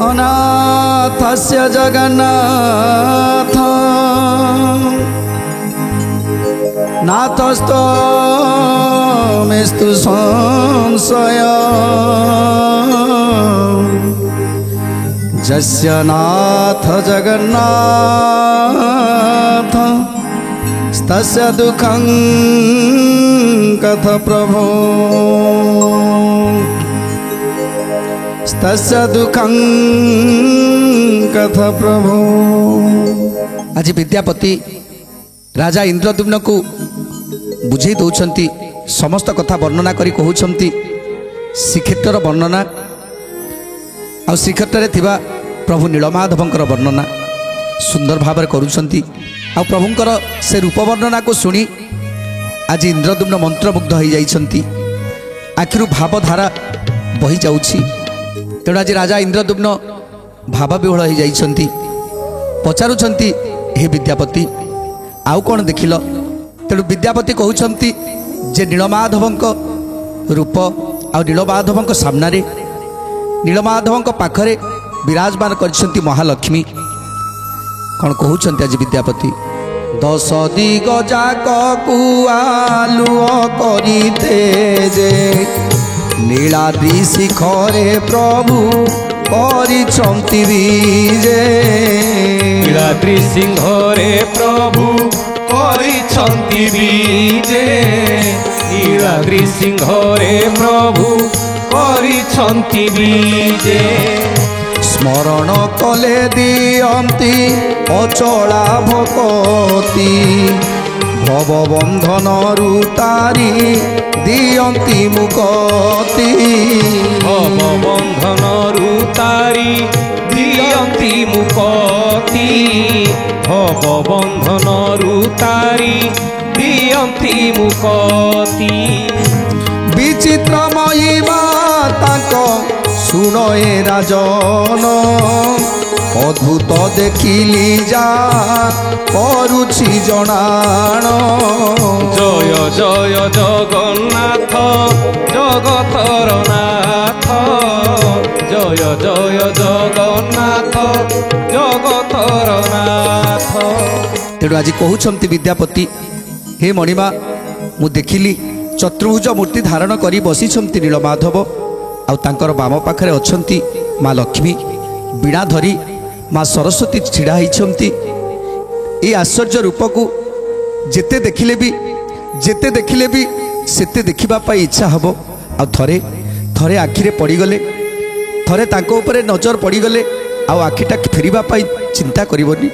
अनाथस्य जगन्नाथ नाथस्तमेस्तु संशय जस्य नाथ जगन्नाथ तस्य दुःखं कथ प्रभो तस्य दुःखं कथ प्रभो। आज विद्यापति राजा इंद्रद्युम्न को बुझे दौरान समस्त कथा वर्णना करी कहउछंती श्रीक्षेत्र वर्णना आ श्रीक्षेत्र थिबा प्रभु नीलमाधवंकर वर्णना सुंदर भाव करुछंती आ प्रभुंकर से रूप वर्णना को सुनी आज इंद्रद्युम्न मंत्रमुग्ध हो जाइछंती आखिरु भावधारा बही जाउछि। तेणु आज राजा इंद्रद्युम्न भाव विह्वल हो जाइछंती पचारुछंती हे विद्यापति आउ कौन देखिल। तेणु विद्यापति कहउछंती जे नीलमाधवंक रूप आ नीलमाधवंक सामने नीलमाधवंक पाखरे विराजमान करछंती महालक्ष्मी। कौन कहउछंती आज विद्यापति 10 दिग जाक कुआलुओ करिते जे नीलाद्रि शिखरे प्रभु परिछंती विजे नीलाद्रि सिंहरे प्रभु परिछंती विजे नीलाद्रि सिंहरे प्रभु परिछंती विजे स्मरण कले दियंती अचला भकती भवबंधन तारी दियंती मुक्ति भवबंधन तारी दियंती मुक्ति भवबंधन तारी दियंती मुक्ति। विचित्र महिमा ताको सुनो ए राजन अद्भुत देखिली जा करुछि जनाण जय जय जगन्नाथ जगतर नाथ जय जय जगन्नाथ जगतर नाथ। तेणु आज कहउछंती विद्यापति हे मणिमा मु देखिली चतुर्भुज मूर्ति धारण करी बसिछंती नीलमाधव आउ तांकर बाम पाखरे अछंती माँ लक्ष्मी बीणा धरी माँ सरस्वती छिड़ा होती। ये आश्चर्य रूप को जेते देखिले भी सेते देखिबा पाई इच्छा हबो। आ थरे थरे आखिरे पड़ीगले थरे तांको उपरे नजर पड़ीगले आ आखिटा फेरिबा पाई चिंता करिवनी।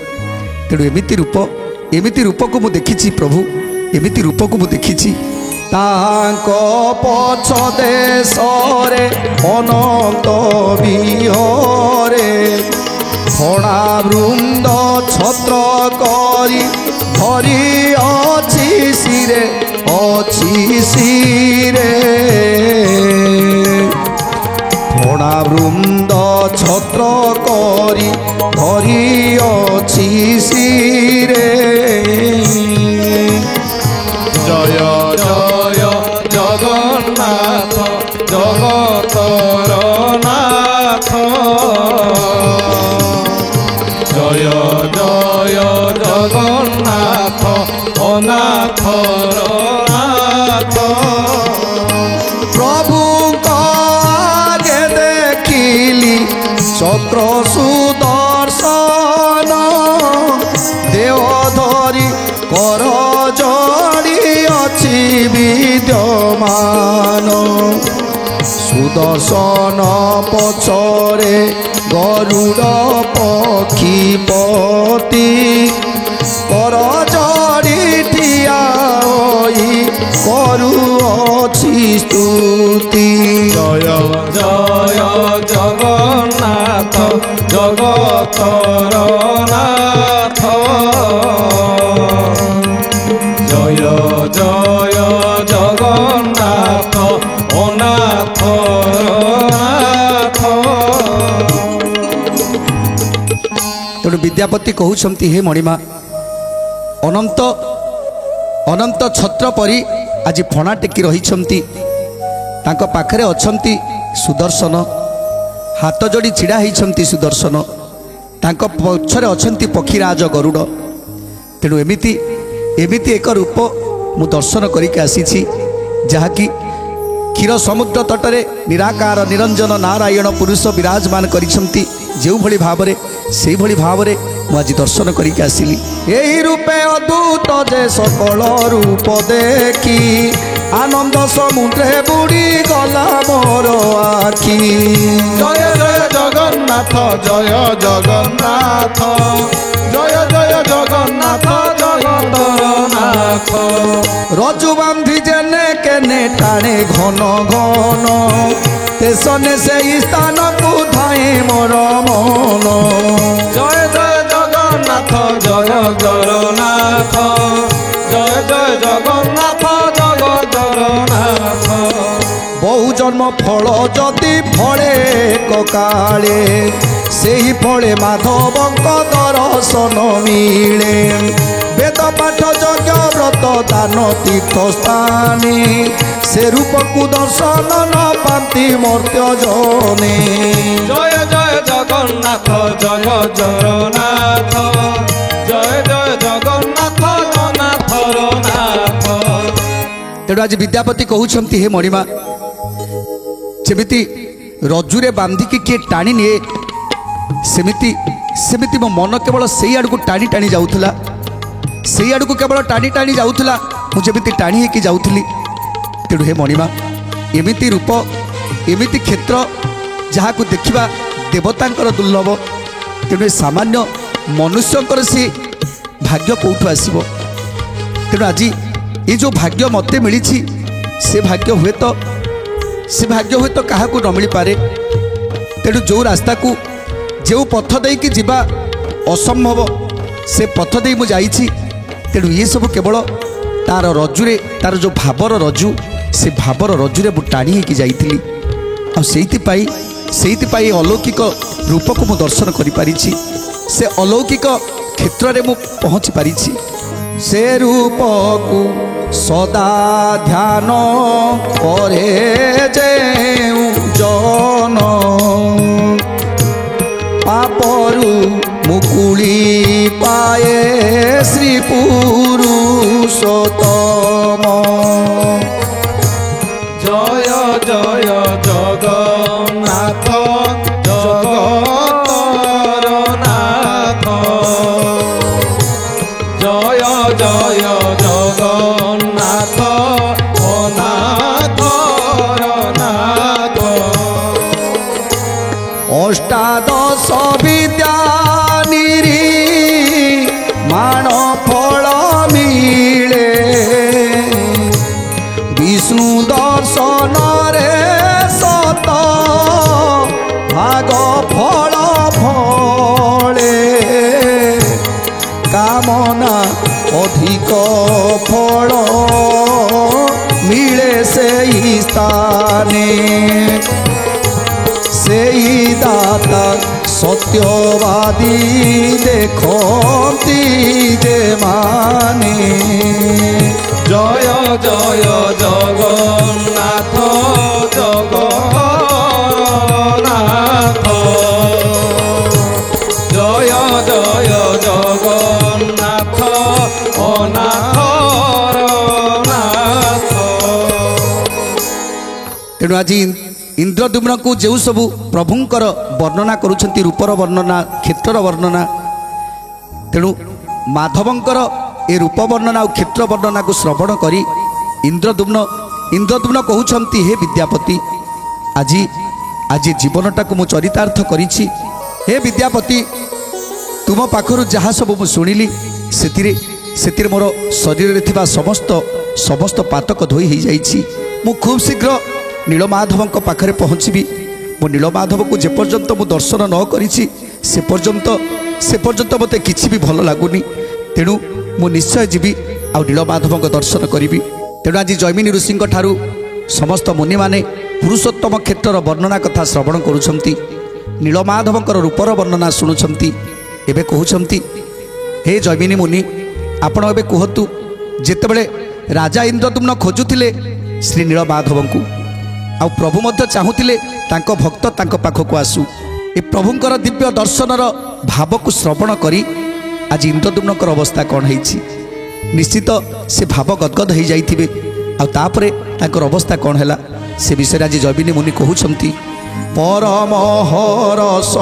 तेणु एमिति रूप को मु देखिछि प्रभु एमिति रूप को मु देखिछि तांको पछ देशरे अनंत विहरे फणा वृंद छत्र करी धरी अछि सिरे फणा वृंद छत्र करी धरी अछि सिरे जय जय जगन्नाथ जगतर नाथ जय जय जगन्नाथ अनाथर नाथ। प्रभु आगे देखिली चक्र सुदर्शन देव धरी कर जड़ी अछि विद्यमान सुदर्शन पछरे गरुड़ पक्षीपति कर जड़ी ठिया होई करुअछि स्तुति। जय जय जगन्नाथ जगतर नाथ जय जय जगन्नाथ अनाथर नाथ। ତେଣୁ ବିଦ୍ୟାପତି କହୁଛନ୍ତି ହେ ମଣିମା ଅନନ୍ତ ଅନନ୍ତ ଛତ୍ର ପରି ଆଜି ଫଣା ଟେକି ରହିଛନ୍ତି। ତାଙ୍କ ପାଖରେ ଅଛନ୍ତି ସୁଦର୍ଶନ, ହାତ ଯୋଡ଼ି ଛିଡ଼ା ହେଇଛନ୍ତି ସୁଦର୍ଶନ, ତାଙ୍କ ପଛରେ ଅଛନ୍ତି ପକ୍ଷୀରାଜ ଗରୁଡ଼। ତେଣୁ ଏମିତି ଏମିତି ଏକ ରୂପ ମୁଁ ଦର୍ଶନ କରିକି ଆସିଛି, ଯାହାକି କ୍ଷୀର ସମୁଦ୍ର ତଟରେ ନିରାକାର ନିରଞ୍ଜନ ନାରାୟଣ ପୁରୁଷ ବିରାଜମାନ କରିଛନ୍ତି। ଯେଉଁଭଳି ଭାବରେ ସେଇଭଳି ଭାବରେ ମୁଁ ଆଜି ଦର୍ଶନ କରିକି ଆସିଲି। ଏହି ରୂପେ ଅଦ୍ଭୁତ ଯେ ସକଳ ରୂପ ଦେଖି ଆନନ୍ଦ ସମୁଦ୍ରେ ବୁଡ଼ି ଗଲା ମୋର ଆଖି। ଜୟ ଜୟ ଜଗନ୍ନାଥ ଜୟ ଜଗନ୍ନାଥ ଜୟ ଜୟ ଜଗନ୍ନାଥ ଜଗତରନାଥ। ରଜୁ ବାନ୍ଧି ଜେନେ କେନେ ଟାଣେ ଘନ ଘନ, ତେସନେ ସେଇ ସ୍ଥାନକୁ ଧାଏ ମୋର ମନ। ଜୟ ଜୟ ଜଗନ୍ନାଥ ଜୟ ଜଗନ୍ନାଥ ଜୟ ଜୟ ଜଗନ୍ନାଥ ଜଗତରନାଥ। ବହୁ ଜନ୍ମ ଫଳ ଯଦି ଫଳେ କକାଳେ, ସେହି ଫଳେ ମାଧବଙ୍କ ଦର୍ଶନ ମିଳେ। ବେଦ ପାଠ ଯଜ୍ଞ ବ୍ରତ ଦାନ ତୀର୍ଥ ସ୍ଥାନେ, ସେ ରୂପକୁ ଦର୍ଶନ ନ ପାନ୍ତି ମର୍ତ୍ତ୍ୟ ଜନେ। ଜୟ ଜୟ ଜଗନ୍ନାଥ ଜୟ ଜଗନ୍ନାଥ ଜୟ ଜୟ ଜଗନ୍ନାଥ ଜଗନ୍ନାଥର ନାଥ। ତେଣୁ ଆଜି ବିଦ୍ୟାପତି କହୁଛନ୍ତି ହେ ମଣିମା ଯେମିତି ରଜୁରେ ବାନ୍ଧିକି କିଏ ଟାଣି ନିଏ, ସେମିତି ସେମିତି ମୋ ମନ କେବଳ ସେଇ ଆଡ଼କୁ ଟାଣି ଟାଣି ଯାଉଥିଲା, ସେଇ ଆଡ଼କୁ କେବଳ ଟାଣି ଟାଣି ଯାଉଥିଲା, ମୁଁ ଯେମିତି ଟାଣି ହେଇକି ଯାଉଥିଲି। ତେଣୁ ହେ ମଣିମା ଏମିତି ରୂପ ଏମିତି କ୍ଷେତ୍ର ଯାହାକୁ ଦେଖିବା ଦେବତାଙ୍କର ଦୁର୍ଲଭ। ତେଣୁ ଏ ସାମାନ୍ୟ ମନୁଷ୍ୟଙ୍କର ସେ ଭାଗ୍ୟ କେଉଁଠୁ ଆସିବ? ତେଣୁ ଆଜି ଏ ଯେଉଁ ଭାଗ୍ୟ ମୋତେ ମିଳିଛି ସେ ଭାଗ୍ୟ ହୁଏତ କାହାକୁ ନ ମିଳିପାରେ। ତେଣୁ ଯେଉଁ ରାସ୍ତାକୁ ଯେଉଁ ପଥ ଦେଇକି ଯିବା ଅସମ୍ଭବ ସେ ପଥ ଦେଇ ମୁଁ ଯାଇଛି। ତେଣୁ ଇଏ ସବୁ କେବଳ ତାର ରଜୁରେ, ତାର ଯେଉଁ ଭାବର ରଜୁ, ସେ ଭାବର ରଜୁରେ ମୁଁ ଟାଣି ହେଇକି ଯାଇଥିଲି। ଆଉ ସେଇଥିପାଇଁ ଅଲୌକିକ ରୂପକୁ ମୁଁ ଦର୍ଶନ କରିପାରିଛି, ସେ ଅଲୌକିକ କ୍ଷେତ୍ରରେ ମୁଁ ପହଞ୍ଚି ପାରିଛି। ସେ ରୂପକୁ ସଦା ଧ୍ୟାନ କରେ ଯେଉଁ ଜନ, ପାପରୁ ମୁକୁଳି ପାଏ ଶ୍ରୀ ପୁରୁଷୋତ୍ତମ। ଜୟ ଜୟ ଜଗନ୍ନାଥ ଜଗତରନାଥ ଜୟ ଜୟ ଜଗନ୍ନାଥ ଅନାଥରନାଥ। ଅଷ୍ଟାଦଶ ବିଦ୍ୟା ନିରି ମାଣ ଫଳ ମିଳେ, ବିଷ୍ଣୁ ଦର୍ଶନରେ ସତ ଭାଗ ଫଳ ଫଳେ। କାମନା ଅଧିକ ଫଳ ମିଳେ ସେଇ ସ୍ଥାନେ, ସେଇ ଦାତା ସତ୍ୟବାଦୀ ଦେଖନ୍ତି ଯେ ମାନେ। ଜୟ ଜୟ ଜଗନ୍ନାଥ ଜଗନ୍ନାଥ ଜୟ ଜୟ ଜଗନ୍ନାଥ ଅନାଥରନାଥ। ତେଣୁ ଆଜି ଇନ୍ଦ୍ରଦ୍ୟୁମ୍ନକୁ ଯେଉଁ ସବୁ ପ୍ରଭୁଙ୍କର ବର୍ଣ୍ଣନା କରୁଛନ୍ତି, ରୂପର ବର୍ଣ୍ଣନା, କ୍ଷେତ୍ରର ବର୍ଣ୍ଣନା, ତେଣୁ ମାଧବଙ୍କର ଏ ରୂପ ବର୍ଣ୍ଣନା ଆଉ କ୍ଷେତ୍ର ବର୍ଣ୍ଣନାକୁ ଶ୍ରବଣ କରି ଇନ୍ଦ୍ରଦ୍ୟୁମ୍ନ କହୁଛନ୍ତି ହେ ବିଦ୍ୟାପତି ଆଜି ଜୀବନଟାକୁ ମୁଁ ଚରିତାର୍ଥ କରିଛି। ହେ ବିଦ୍ୟାପତି ତୁମ ପାଖରୁ ଯାହା ସବୁ ମୁଁ ଶୁଣିଲି ସେଥିରେ ମୋର ଶରୀରରେ ଥିବା ସମସ୍ତ ପାତକ ଧୋଇ ହୋଇଯାଇଛି। ମୁଁ ଖୁବ୍ ଶୀଘ୍ର ନୀଳମାଧବଙ୍କ ପାଖରେ ପହଞ୍ଚିବି। ମୁଁ ନୀଳମାଧବକୁ ଯେପର୍ଯ୍ୟନ୍ତ ମୁଁ ଦର୍ଶନ ନ କରିଛି ସେ ପର୍ଯ୍ୟନ୍ତ ମୋତେ କିଛି ବି ଭଲ ଲାଗୁନି। ତେଣୁ ମୁଁ ନିଶ୍ଚୟ ଯିବି ଆଉ ନୀଳମାଧବଙ୍କ ଦର୍ଶନ କରିବି। ତେଣୁ ଆଜି ଜୈମିନୀ ଋଷିଙ୍କ ଠାରୁ ସମସ୍ତ ମୁନିମାନେ ପୁରୁଷୋତ୍ତମ କ୍ଷେତ୍ରର ବର୍ଣ୍ଣନା କଥା ଶ୍ରବଣ କରୁଛନ୍ତି, ନୀଳମାଧବଙ୍କର ରୂପର ବର୍ଣ୍ଣନା ଶୁଣୁଛନ୍ତି। ଏବେ କହୁଛନ୍ତି ହେ ଜୈମିନୀ ମୁନି ଆପଣ ଏବେ କୁହନ୍ତୁ ଯେତେବେଳେ ରାଜା ଇନ୍ଦ୍ରଦ୍ୟୁମ୍ନ ଖୋଜୁଥିଲେ ଶ୍ରୀ ନୀଳମାଧବଙ୍କୁ ଆଉ ପ୍ରଭୁ ମଧ୍ୟ ଚାହୁଁଥିଲେ ତାଙ୍କ ଭକ୍ତ ତାଙ୍କ ପାଖକୁ ଆସୁ ଏ ପ୍ରଭୁଙ୍କର ଦିବ୍ୟ ଦର୍ଶନର ଭାବକୁ ଶ୍ରବଣ କରି ଆଜି ଇନ୍ଦ୍ରଦ୍ୟୁମ୍ନଙ୍କର ଅବସ୍ଥା କ'ଣ ହେଇଛି ନିଶ୍ଚିତ ସେ ଭାବ ଗଦଗଦ ହେଇଯାଇଥିବେ ଆଉ ତାପରେ ତାଙ୍କର ଅବସ୍ଥା କ'ଣ ହେଲା ସେ ବିଷୟରେ ଆଜି ଜୈମିନୀ ମୁନି କହୁଛନ୍ତି ପରମହରସ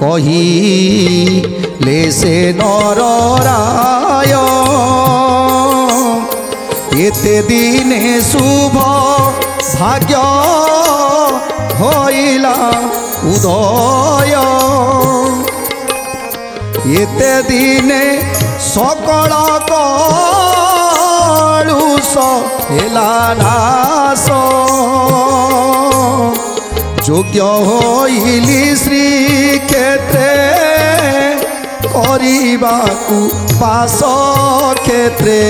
କହିଲେ ସେ ନରରାୟ ଏତେ ଦିନେ ଶୁଭ ଭାଗ୍ୟ ହୋଇଲା ଉଦୟ ଏତେ ଦିନେ ସକଳ କଳୁଷ ହେଲା ନାଶ যোগ্য হইলি শ্রীক্ষেত্রে করিবাকু বাস ক্ষেত্রে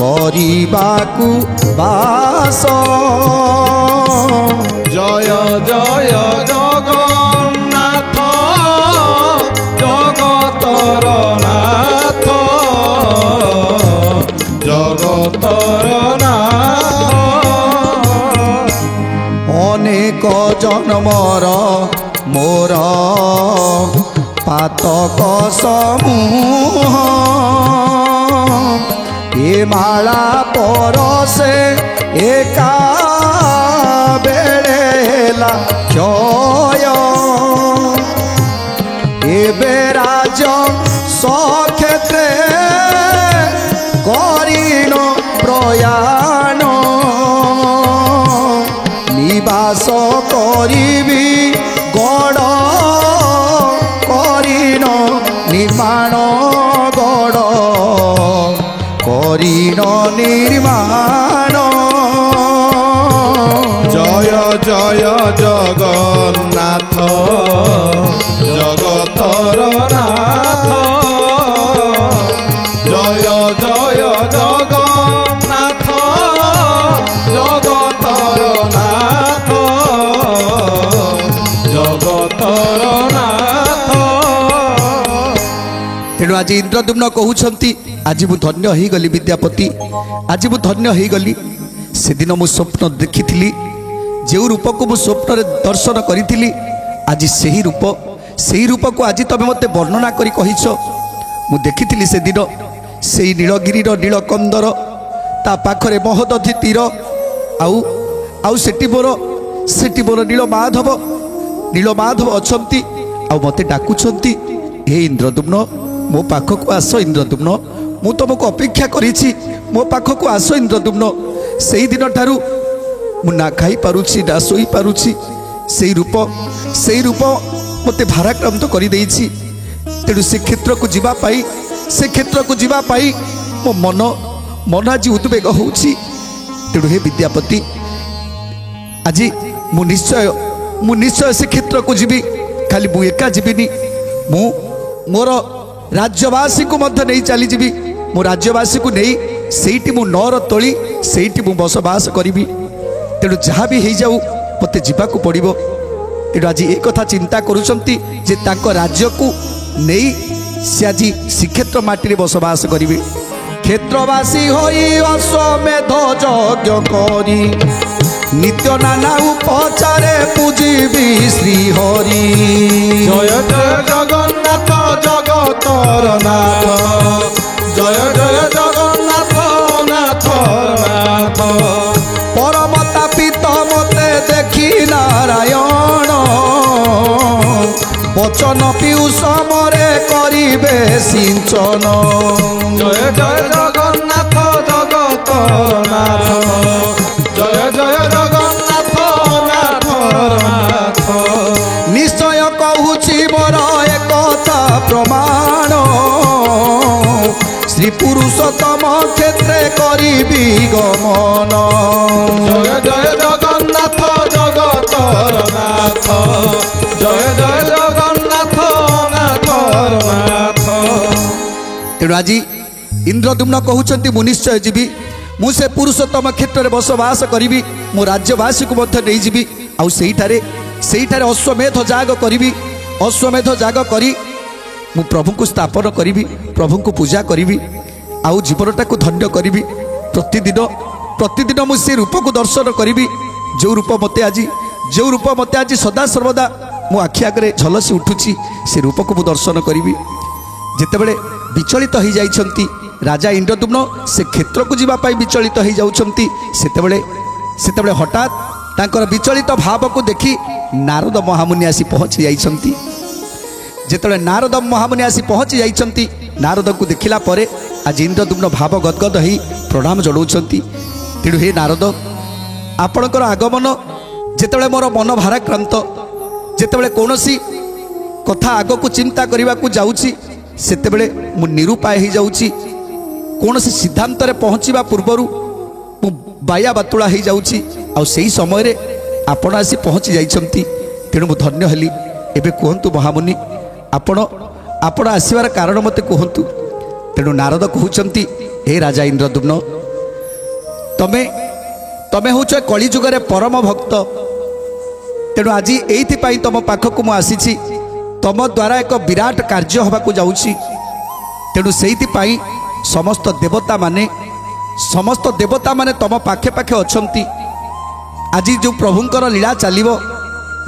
করিবাকু বাস জয় জয় জগন্নাথ জগতর নাথ জগতর নাথ অনেক জন্মর মোর পাতক সমূহ এ মালা পরশে একা বেড়ে হেলা ক্ষয় এবে রাজ সক্ষেত্রে করিণ প্রয়াণ নিবাস করিবি গড় করিণ নির্মাণ গড় করিণ নির্মাণ জয় জয় জগন্নাথ জগতর নাথ জয় জয় জগন্নাথ জগতর নাথ জগতর নাথ তেଣୁ ଆଜି ଇନ୍ଦ୍ରଦ୍ୟୁମ୍ନ କହୁଛନ୍ତି ଆଜି ମୁଁ ଧନ୍ୟ ହେଇଗଲି ବିଦ୍ୟାପତି ଆଜି ମୁଁ ଧନ୍ୟ ହେଇଗଲି ସେଦିନ ମୁଁ ସ୍ୱପ୍ନ ଦେଖିଥିଲି ଯେଉଁ ରୂପକୁ ମୁଁ ସ୍ୱପ୍ନରେ ଦର୍ଶନ କରିଥିଲି ଆଜି ସେହି ରୂପକୁ ଆଜି ତମେ ମୋତେ ବର୍ଣ୍ଣନା କରି କହିଛ ମୁଁ ଦେଖିଥିଲି ସେଦିନ ସେଇ ନୀଳଗିରିର ନୀଳକନ୍ଦର ତା ପାଖରେ ମହୋଦଧି ତୀର ଆଉ ସେଠି ମୋର ନୀଳମାଧବ ଅଛନ୍ତି ଆଉ ମୋତେ ଡାକୁଛନ୍ତି ହେ ଇନ୍ଦ୍ରଦ୍ୟୁମ୍ନ ମୋ ପାଖକୁ ଆସ ଇନ୍ଦ୍ରଦ୍ୟୁମ୍ନ ମୁଁ ତମକୁ ଅପେକ୍ଷା କରିଛି ମୋ ପାଖକୁ ଆସ ଇନ୍ଦ୍ରଦ୍ୟୁମ୍ନ ସେଇଦିନ ଠାରୁ ମୁଁ ନା ଖାଇପାରୁଛି ନା ଶୋଇପାରୁଛି ସେଇ ରୂପ ମୋତେ ଭାରାକ୍ରାନ୍ତ କରିଦେଇଛି ତେଣୁ ସେ କ୍ଷେତ୍ରକୁ ଯିବା ପାଇଁ ମୋ ମନ ଆଜି ଉଦ୍ବେଗ ହେଉଛି ତେଣୁ ହେ ବିଦ୍ୟାପତି ଆଜି ମୁଁ ନିଶ୍ଚୟ ସେ କ୍ଷେତ୍ରକୁ ଯିବି ଖାଲି ମୁଁ ଏକା ଯିବିନି ମୁଁ ମୋର ରାଜ୍ୟବାସୀକୁ ମଧ୍ୟ ନେଇ ଚାଲିଯିବି ମୁଁ ରାଜ୍ୟବାସୀକୁ ନେଇ ସେଇଠି ମୁଁ ନଅର ତୋଳି ସେଇଠି ମୁଁ ବସବାସ କରିବି ତେଣୁ ଯାହା ବି ହେଇଯାଉ ମୋତେ ଯିବାକୁ ପଡ଼ିବ ତେଣୁ ଆଜି ଏ କଥା ଚିନ୍ତା କରୁଛନ୍ତି ଯେ ତାଙ୍କ ରାଜ୍ୟକୁ ନେଇ ସେ ଆଜି ଶ୍ରୀକ୍ଷେତ୍ର ମାଟିରେ ବସବାସ କରିବେ କ୍ଷେତ୍ରବାସୀ ହୋଇ ଅଶ୍ୱମେଧ ଯଜ୍ଞ କରି ନିତ୍ୟ ନାନା ଉପଚାରେ ପୂଜିବି ଶ୍ରୀହରି জয় জয় জগন্নাথ জগতর নাথ জয় জয় জগন্নাথ নাথ নাথ পরম তাপিত মতে দেখি নারায়ণ বচন পিউষ মরে করিবে সিঞ্চন জয় জয় জগন্নাথ জগতর নাথ জয় জয় জগন্নাথ নাথ নাথ নিশ্চয় কহুছি মোর একথা প্রমাণ শ্রী পুরুষোত্তম ক্ষেত্রে করিবি গমন জয় জয় জগন্নাথ জগতর নাথ জয় জয় জগন্নাথ নাথ নাথ তেণু আজ ইন্দ্রদ্যুম্ন কহুଛନ୍ତି ମୁଁ ନିଶ୍ଚୟ ଯିବି ମୁଁ ସେ ପୁରୁଷୋତ୍ତମ କ୍ଷେତ୍ରରେ ବସବାସ କରିବି ମୋ ରାଜ୍ୟବାସୀକୁ ମଧ୍ୟ ନେଇଯିବି ଆଉ ସେଇଠାରେ ଅଶ୍ୱମେଧ ଯାଗ କରିବି ଅଶ୍ୱମେଧ ଯାଗ କରି ମୁଁ ପ୍ରଭୁଙ୍କୁ ସ୍ଥାପନ କରିବି, ପ୍ରଭୁଙ୍କୁ ପୂଜା କରିବି, ଆଉ ଜୀବନଟାକୁ ଧନ୍ୟ କରିବି। ପ୍ରତିଦିନ ମୁଁ ସେ ରୂପକୁ ଦର୍ଶନ କରିବି, ଯେଉଁ ରୂପ ମୋତେ ଆଜି ସଦାସର୍ବଦା ମୋ ଆଖି ଆଗରେ ଝଲସି ଉଠୁଛି, ସେ ରୂପକୁ ମୁଁ ଦର୍ଶନ କରିବି। ଯେତେବେଳେ ବିଚଳିତ ହୋଇଯାଇଛନ୍ତି ରାଜା ଇନ୍ଦ୍ରଦ୍ୟୁମ୍ନ, ସେ କ୍ଷେତ୍ରକୁ ଯିବା ପାଇଁ ବିଚଳିତ ହୋଇଯାଉଛନ୍ତି, ସେତେବେଳେ ହଠାତ୍ ତାଙ୍କର ବିଚଳିତ ଭାବକୁ ଦେଖି ନାରଦ ମହାମୁନି ଆସି ପହଞ୍ଚି ଯାଇଛନ୍ତି। ଯେତେବେଳେ ନାରଦ ମହାମୁନି ଆସି ପହଞ୍ଚି ଯାଇଛନ୍ତି, ନାରଦଙ୍କୁ ଦେଖିଲା ପରେ ଆଜି ଇନ୍ଦ୍ରଦ୍ୟୁମ୍ନ ଭାବ ଗଦଗଦ ହୋଇ ପ୍ରଣାମ ଜଣାଉଛନ୍ତି। ତେଣୁ ହେ ନାରଦ, ଆପଣଙ୍କର ଆଗମନ ଯେତେବେଳେ ମୋର ମନ ଭାରାକ୍ରାନ୍ତ, ଯେତେବେଳେ କୌଣସି କଥା ଆଗକୁ ଚିନ୍ତା କରିବାକୁ ଯାଉଛି, ସେତେବେଳେ ମୁଁ ନିରୁପାୟ ହୋଇଯାଉଛି। କୌଣସି ସିଦ୍ଧାନ୍ତରେ ପହଞ୍ଚିବା ପୂର୍ବରୁ ମୁଁ ବାୟା ବାତୁଳା ହୋଇଯାଉଛି, ଆଉ ସେହି ସମୟରେ ଆପଣ ଆସି ପହଞ୍ଚି ଯାଇଛନ୍ତି। ତେଣୁ ମୁଁ ଧନ୍ୟ ହେଲି। ଏବେ କୁହନ୍ତୁ ମହାମୁନି, ଆପଣ ଆସିବାର କାରଣ ମୋତେ କୁହନ୍ତୁ। ତେଣୁ ନାରଦ କହୁଛନ୍ତି, ହେ ରାଜା ଇନ୍ଦ୍ରଦ୍ୟୁମ୍ନ, ତମେ ହେଉଛ କଳିଯୁଗରେ ପରମ ଭକ୍ତ। ତେଣୁ ଆଜି ଏଇଥିପାଇଁ ତମ ପାଖକୁ ମୁଁ ଆସିଛି। ତମ ଦ୍ୱାରା ଏକ ବିରାଟ କାର୍ଯ୍ୟ ହେବାକୁ ଯାଉଛି। ତେଣୁ ସେଇଥିପାଇଁ ସମସ୍ତ ଦେବତାମାନେ ତମ ପାଖେ ପାଖେ ଅଛନ୍ତି। ଆଜି ଯେଉଁ ପ୍ରଭୁଙ୍କର ଲୀଳା ଚାଲିବ,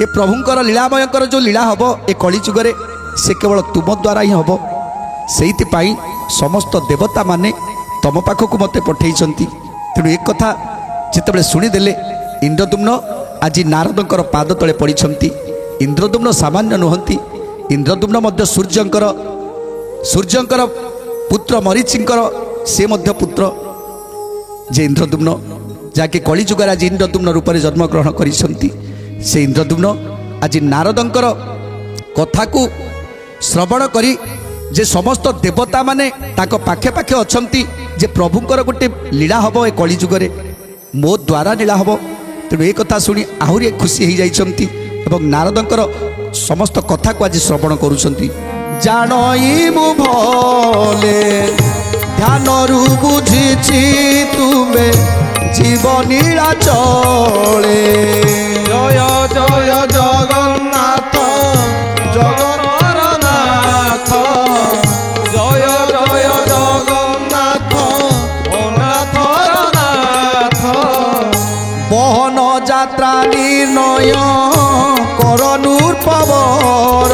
ଏ ପ୍ରଭୁଙ୍କର ଲୀଳାମୟଙ୍କର ଯେଉଁ ଲୀଳା ହେବ ଏ କଳିଯୁଗରେ, ସେ କେବଳ ତୁମ ଦ୍ୱାରା ହିଁ ହେବ। ସେଇଥିପାଇଁ ସମସ୍ତ ଦେବତାମାନେ ତମ ପାଖକୁ ମୋତେ ପଠାଇଛନ୍ତି। ତେଣୁ ଏ କଥା ଯେତେବେଳେ ଶୁଣିଦେଲେ ଇନ୍ଦ୍ରଦ୍ୟୁମ୍ନ ଆଜି ନାରଦଙ୍କର ପାଦ ତଳେ ପଡ଼ିଛନ୍ତି। ଇନ୍ଦ୍ରଦ୍ୟୁମ୍ନ ସାମାନ୍ୟ ନୁହନ୍ତି, ଇନ୍ଦ୍ରଦ୍ୟୁମ୍ନ ମଧ୍ୟ ସୂର୍ଯ୍ୟଙ୍କର ପୁତ୍ର ମରିଚିଙ୍କର ସେ ମଧ୍ୟ ପୁତ୍ର ଯେ ଇନ୍ଦ୍ରଦ୍ୟୁମ୍ନ, ଯାହାକି କଳିଯୁଗରେ ଆଜି ଇନ୍ଦ୍ରଦ୍ୟୁମ୍ନ ରୂପରେ ଜନ୍ମଗ୍ରହଣ କରିଛନ୍ତି। ସେ ଇନ୍ଦ୍ରଦ୍ୟୁମ୍ନ ଆଜି ନାରଦଙ୍କର କଥାକୁ ଶ୍ରବଣ କରି ଯେ ସମସ୍ତ ଦେବତାମାନେ ତାଙ୍କ ପାଖେ ପାଖେ ଅଛନ୍ତି, ଯେ ପ୍ରଭୁଙ୍କର ଗୋଟେ ଲୀଳା ହେବ ଏ କଳିଯୁଗରେ, ମୋ ଦ୍ୱାରା ଲୀଳା ହେବ। ତେଣୁ ଏ କଥା ଶୁଣି ଆହୁରି ଖୁସି ହୋଇଯାଇଛନ୍ତି ଏବଂ ନାରଦଙ୍କର ସମସ୍ତ କଥାକୁ ଆଜି ଶ୍ରବଣ କରୁଛନ୍ତି। ଜାଣଇ ମୁଁ ଭଲେ ଧ୍ୟାନରୁ ବୁଝିଛି ତୁମେ ଜୀବ ନୀଳାଚଳେ। ଜୟ ଜୟ ଜଗନ୍ନାଥ ଜଗତର ନାଥ, ଜୟ ଜୟ ଜଗନ୍ନାଥ ଅନାଥର ନାଥ। বহন যাত্রা নির্ণয় করনুর পবর,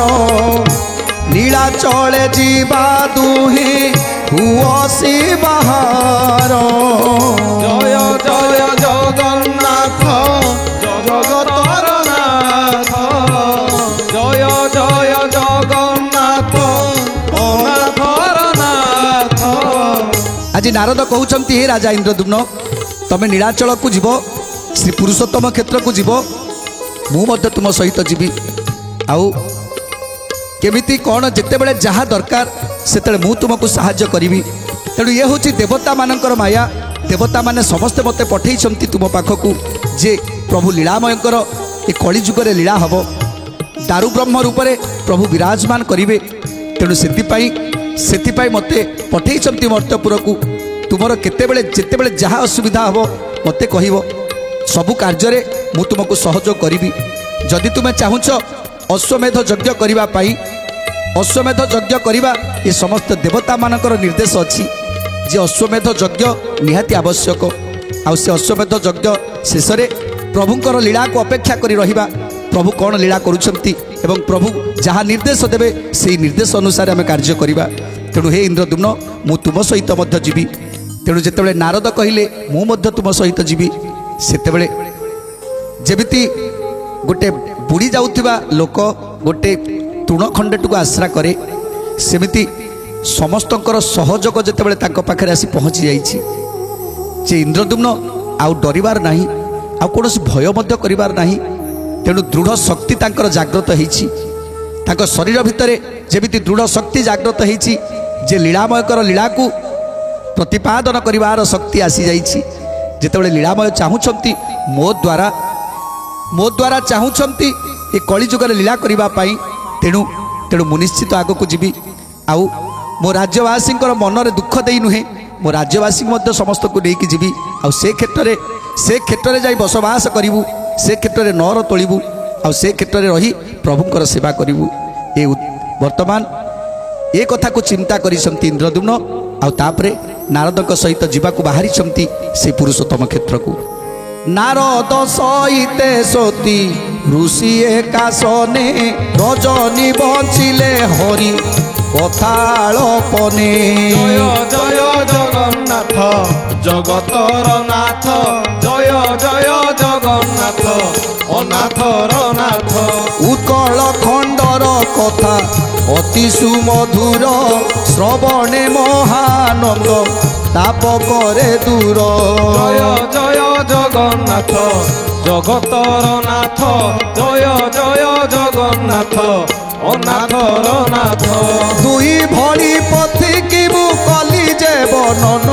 নীলাচলে যা দুহি হুয়সি বাহার। জয় জয় জগন্নাথ জগতর নাথ, জয় জয় জগন্নাথ অনাথর নাথ। আজি নারদ কହୁଛନ୍ତି, হে রাজা ইন্দ্রদ্যুম্ন, তুমি নীলাচলকু যাব, শ্রী পুরুষোত্তম ক্ষেত্রকু যাব, মু মধ্য তুম সহিত যাবি। আউ কেমিতি কোণ যেতেবেলে যাহা দরকার সেতবে মু তুমকু সাহায্য করিবি। তেণু ইয়ে হচ্ছে দেবতা মানଙ୍କର মায়া। দেবতা মানে সমস্তে মতে পঠাইଛନ୍ତି তুম পাখকু, যে প্রভু লীলাময়ঙ্কর এ কলিযুগরে লীলা হব, দারু ব্রহ্ম রূপে প্রভু বিরাজমান করিবে। তেণু সেপাই মতে পঠাইଛନ୍ତି মর্ত্যপুরকু। তুমর কেতেবেলে যেতেবেলে যাহা অসুবিধা হব মতে কহিব, সবু কার্যরে মু তুমকু সহযোগ করিবি। যদি তুমি চাহুছ অশ্বমেধ যজ্ঞ করিবা পাই, অশ্বমেধ যজ্ঞ করিবা এ সমস্ত দেবতা মানଙ୍କର ନିର୍ଦ୍ଦେଶ ଅଛି যে অশ্বমেধ যজ্ঞ নিহাতি আবশ্যক। ଆଉ ସେ ଅଶ୍ୱମେଧ ଯଜ୍ଞ ଶେଷରେ ପ୍ରଭୁଙ୍କର ଲୀଳାକୁ ଅପେକ୍ଷା କରି ରହିବା, ପ୍ରଭୁ କ'ଣ ଲୀଳା କରୁଛନ୍ତି ଏବଂ ପ୍ରଭୁ ଯାହା ନିର୍ଦ୍ଦେଶ ଦେବେ ସେହି ନିର୍ଦ୍ଦେଶ ଅନୁସାରେ ଆମେ କାର୍ଯ୍ୟ କରିବା। ତେଣୁ ହେ ଇନ୍ଦ୍ରଦ୍ୟୁମ୍ନ, ମୁଁ ତୁମ ସହିତ ମଧ୍ୟ ଯିବି। ତେଣୁ ଯେତେବେଳେ ନାରଦ କହିଲେ ମୁଁ ମଧ୍ୟ ତୁମ ସହିତ ଯିବି, ସେତେବେଳେ ଯେମିତି ଗୋଟେ ବୁଡ଼ି ଯାଉଥିବା ଲୋକ ଗୋଟେ ତୃଣ ଖଣ୍ଡେଟିକୁ ଆଶ୍ରା କରେ, ସେମିତି ସମସ୍ତଙ୍କର ସହଯୋଗ ଯେତେବେଳେ ତାଙ୍କ ପାଖରେ ଆସି ପହଞ୍ଚି ଯାଇଛି, ଯେ ଇନ୍ଦ୍ରଦ୍ୟୁମ୍ନ ଆଉ ଡରିବାର ନାହିଁ, ଆଉ କୌଣସି ଭୟ ମଧ୍ୟ କରିବାର ନାହିଁ। ତେଣୁ ଦୃଢ଼ ଶକ୍ତି ତାଙ୍କର ଜାଗ୍ରତ ହେଇଛି, ତାଙ୍କ ଶରୀର ଭିତରେ ଯେମିତି ଦୃଢ଼ ଶକ୍ତି ଜାଗ୍ରତ ହେଇଛି, ଯେ ଲୀଳାମୟଙ୍କର ଲୀଳାକୁ ପ୍ରତିପାଦନ କରିବାର ଶକ୍ତି ଆସିଯାଇଛି। ଯେତେବେଳେ ଲୀଳାମୟ ଚାହୁଁଛନ୍ତି ମୋ ଦ୍ୱାରା ଚାହୁଁଛନ୍ତି ଏ କଳିଯୁଗରେ ଲୀଳା କରିବା ପାଇଁ, ତେଣୁ ମୁଁ ନିଶ୍ଚିତ ଆଗକୁ ଯିବି। ଆଉ ମୋ ରାଜ୍ୟବାସୀଙ୍କର ମନରେ ଦୁଃଖ ଦେଇ ନୁହେଁ, ମୋ ରାଜ୍ୟବାସୀଙ୍କୁ ମଧ୍ୟ ସମସ୍ତଙ୍କୁ ନେଇକି ଯିବି। ଆଉ ସେ କ୍ଷେତ୍ରରେ ଯାଇ ବସବାସ କରିବୁ, ସେ କ୍ଷେତ୍ରରେ ନଅର ତୋଳିବୁ, ଆଉ ସେ କ୍ଷେତ୍ରରେ ରହି ପ୍ରଭୁଙ୍କର ସେବା କରିବୁ। ଏ ବର୍ତ୍ତମାନ ଏ କଥାକୁ ଚିନ୍ତା କରିଛନ୍ତି ଇନ୍ଦ୍ରଦ୍ୟୁମ୍ନ ଆଉ ତାପରେ ନାରଦଙ୍କ ସହିତ ଯିବାକୁ ବାହାରିଛନ୍ତି ସେ ପୁରୁଷୋତ୍ତମ କ୍ଷେତ୍ରକୁ। ନାରଦ ସହିତେ ସତୀ ଋଷି ଏକାସନେ ରଜନୀ ବଞ୍ଚିଲେ ହରି କଥାଳପନେ। ଜୟ ଜୟ ଜଗନ୍ନାଥ ଜଗତର ନାଥ, ଜୟ ଜୟ ଜଗନ୍ନାଥ ଅନାଥର ନାଥ। ଉତ୍କଳ ଖଣ୍ଡର କଥା ଅତି ସୁମଧୁର, ଶ୍ରବଣେ ମହାନନ୍ଦ ତାପ କରେ ଦୂର। ଜୟ ଜୟ ଜଗନ୍ନାଥ ଜଗତର ନାଥ, ଜୟ ଜୟ ଜଗନ୍ନାଥ ଅନାଥର ନାଥ। ଦୁଇ ଭଳି ପଥିକିବୁ କଲି ଯେ ବର୍ଣ୍ଣନ,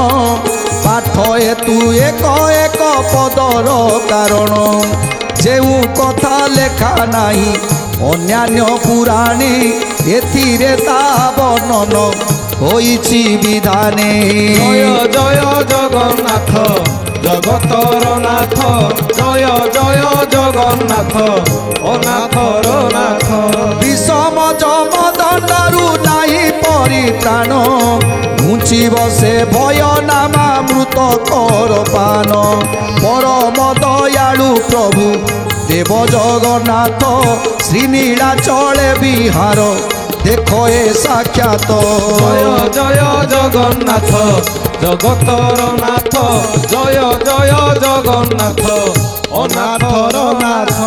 ପାଠ ହେତୁ ଏକ ଏକ ପଦର କାରଣ। ଯେଉଁ କଥା ଲେଖା ନାହିଁ ଅନ୍ୟାନ୍ୟ ପୁରାଣେ, ଏଥିରେ ତା ବର୍ଣ୍ଣନ ହୋଇଛି ବିଧାନେ। ଜୟ ଜୟ ଜଗନ୍ନାଥ ଜଗତର ନାଥ, ଜୟ ଜୟ ଜଗନ୍ନାଥ ଅନାଥର ନାଥ। বিষম যমদণ্ডରୁ ନାହିଁ ପରିତ୍ରାଣ, ଘୁଞ୍ଚିବ ସେ ଭୟ ନାମା ମୃତ କର ପାନ। ପରମ ଦୟାଳୁ ପ୍ରଭୁ ଦେବ ଜଗନ୍ନାଥ, ଶ୍ରୀନୀଳାଚଳେ ବିହାର ଦେଖ ଏ ସାକ୍ଷାତ। ଜୟ ଜୟ ଜଗନ୍ନାଥ ଜଗତର ନାଥ, ଜୟ ଜୟ ଜଗନ୍ନାଥ ଅନାଥର ନାଥ।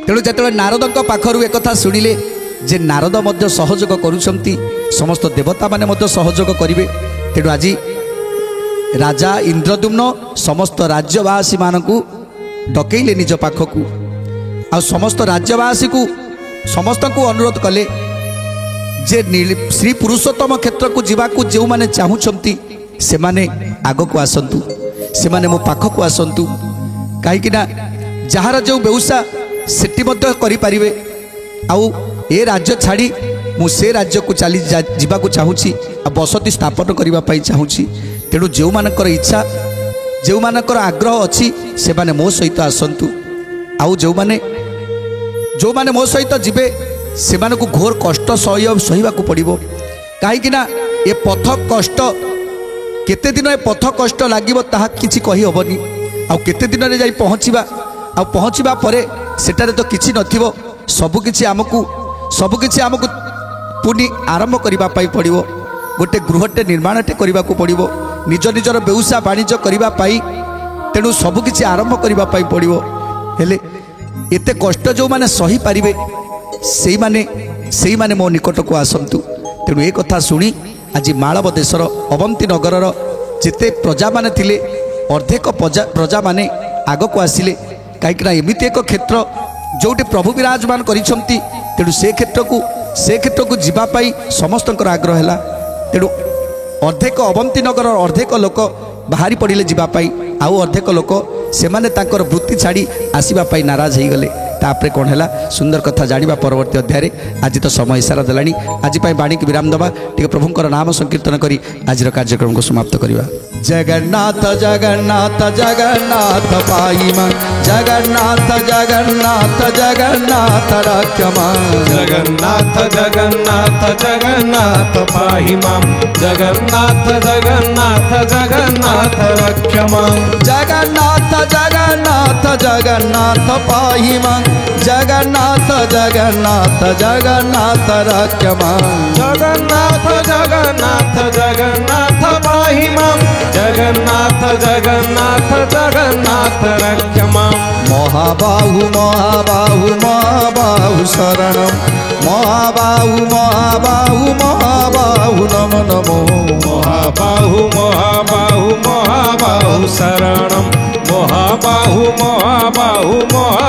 ତେଣୁ ଯେତେବେଳେ ନାରଦଙ୍କ ପାଖରୁ ଏକଥା ଶୁଣିଲେ ଯେ ନାରଦ ମଧ୍ୟ ସହଯୋଗ କରୁଛନ୍ତି, ସମସ୍ତ ଦେବତାମାନେ ମଧ୍ୟ ସହଯୋଗ କରିବେ। ତେଣୁ ଆଜି ରାଜା ଇନ୍ଦ୍ରଦ୍ୟୁମ୍ନ ସମସ୍ତ ରାଜ୍ୟବାସୀମାନଙ୍କୁ ଡକେଇଲେ ନିଜ ପାଖକୁ, ଆଉ ସମସ୍ତ ରାଜ୍ୟବାସୀକୁ ସମସ୍ତଙ୍କୁ ଅନୁରୋଧ କଲେ ଯେ ଶ୍ରୀ ପୁରୁଷୋତ୍ତମ କ୍ଷେତ୍ରକୁ ଯିବାକୁ ଯେଉଁମାନେ ଚାହୁଁଛନ୍ତି ସେମାନେ ଆଗକୁ ଆସନ୍ତୁ, ସେମାନେ ମୋ ପାଖକୁ ଆସନ୍ତୁ। କାହିଁକିନା ଯାହାର ଯେଉଁ ବ୍ୟବସାୟ ସେଠି ମଧ୍ୟ କରିପାରିବେ, ଆଉ ଏ ରାଜ୍ୟ ଛାଡ଼ି ମୁଁ ସେ ରାଜ୍ୟକୁ ଚାଲି ଯିବାକୁ ଚାହୁଁଛି, ଆଉ ବସତି ସ୍ଥାପନ କରିବା ପାଇଁ ଚାହୁଁଛି। ତେଣୁ ଯେଉଁମାନଙ୍କର ଇଚ୍ଛା, ଯେଉଁମାନଙ୍କର ଆଗ୍ରହ ଅଛି ସେମାନେ ମୋ ସହିତ ଆସନ୍ତୁ। ଆଉ ଯେଉଁମାନେ ମୋ ସହିତ ଯିବେ ସେମାନଙ୍କୁ ଘୋର କଷ୍ଟ ସହିବାକୁ ପଡ଼ିବ। କାହିଁକିନା ଏ ପଥ କଷ୍ଟ, କେତେ ଦିନ ଏ ପଥ କଷ୍ଟ ଲାଗିବ ତାହା କିଛି କହିହେବନି। ଆଉ କେତେ ଦିନରେ ଯାଇ ପହଞ୍ଚିବା, ଆଉ ପହଞ୍ଚିବା ପରେ ସେଠାରେ ତ କିଛି ନଥିବ। ସବୁକିଛି ଆମକୁ ପୁଣି ଆରମ୍ଭ କରିବା ପାଇଁ ପଡ଼ିବ। ଗୋଟେ ଗୃହଟେ ନିର୍ମାଣଟେ କରିବାକୁ ପଡ଼ିବ, ନିଜ ନିଜର ବ୍ୟବସାୟ ବାଣିଜ୍ୟ କରିବା ପାଇଁ। ତେଣୁ ସବୁକିଛି ଆରମ୍ଭ କରିବା ପାଇଁ ପଡ଼ିବ। ହେଲେ ଏତେ କଷ୍ଟ ଯେଉଁମାନେ ସହିପାରିବେ ସେଇମାନେ ମୋ ନିକଟକୁ ଆସନ୍ତୁ। ତେଣୁ ଏ କଥା ଶୁଣି ଆଜି ମାଳବ ଦେଶର ଅବନ୍ତୀ ନଗରର ଯେତେ ପ୍ରଜାମାନେ ଥିଲେ ଅର୍ଦ୍ଧେକ ପ୍ରଜାମାନେ ଆଗକୁ ଆସିଲେ। କାହିଁକିନା ଏମିତି ଏକ କ୍ଷେତ୍ର ଯେଉଁଠି ପ୍ରଭୁ ବିରାଜମାନ କରିଛନ୍ତି, ତେଣୁ ସେ କ୍ଷେତ୍ରକୁ ଯିବା ପାଇଁ ସମସ୍ତଙ୍କର ଆଗ୍ରହ ହେଲା। ତେଣୁ ଅର୍ଦ୍ଧେକ ଅବନ୍ତୀ ନଗରର ଅର୍ଦ୍ଧେକ ଲୋକ ବାହାରି ପଡ଼ିଲେ ଯିବା ପାଇଁ, ଆଉ ଅର୍ଦ୍ଧେକ ଲୋକ ସେମାନେ ତାଙ୍କର ବୃତ୍ତି ଛାଡ଼ି ଆସିବା ପାଇଁ ନାରାଜ ହେଇଗଲେ। ତାପରେ କ'ଣ ହେଲା ସୁନ୍ଦର କଥା ଜାଣିବା ପରବର୍ତ୍ତୀ ଅଧ୍ୟାୟରେ। ଆଜି ତ ସମୟ ଇସାରା ଦେଲାଣି, ଆଜି ପାଇଁ ବାଣୀକି ବିରାମ ଦେବା, ଟିକେ ପ୍ରଭୁଙ୍କର ନାମ ସଂକୀର୍ତ୍ତନ କରି ଆଜିର କାର୍ଯ୍ୟକ୍ରମକୁ ସମାପ୍ତ କରିବା। ଜଗନ୍ନାଥ ଜଗନ୍ନାଥ ଜଗନ୍ନାଥ ପାଇମା, ଜଗନ୍ନାଥ ଜଗନ୍ନାଥ ଜଗନ୍ନାଥ ରକ୍ଷମା। ଜଗନ୍ନାଥ ଜଗନ୍ନାଥ ଜଗନ୍ନାଥ ପାହିମା, ଜଗନ୍ନାଥ ଜଗନ୍ନାଥ ଜଗନ୍ନାଥ ରକ୍ଷମା। ଜଗନ୍ନାଥ ଜଗନ୍ନାଥ ଜଗନ୍ନାଥ ପାଇମା, ଜଗନ୍ନାଥ ଜଗନ୍ନାଥ ଜଗନ୍ନାଥ ରକ୍ଷମା। ଜଗନ୍ନାଥ ଜଗନ୍ନାଥ ଜଗନ୍ନାଥ ପାହିମା, ଜଗନ୍ନାଥ ଜଗନ୍ନାଥ ଜଗନ୍ନାଥ ରକ୍ଷମା। ମହାବାହୁ ମହାବାହୁ ମହାବାହୁ ଶରଣମ୍, ମହାବାହୁ ମହାବାହୁ ମହାବାହୁ ନମ ନମୋ। ମହାବାହୁ ମହାବାହୁ ମହାବାହୁ ଶରଣମ୍, ମହାବାହୁ ମହାବାହୁ ମହା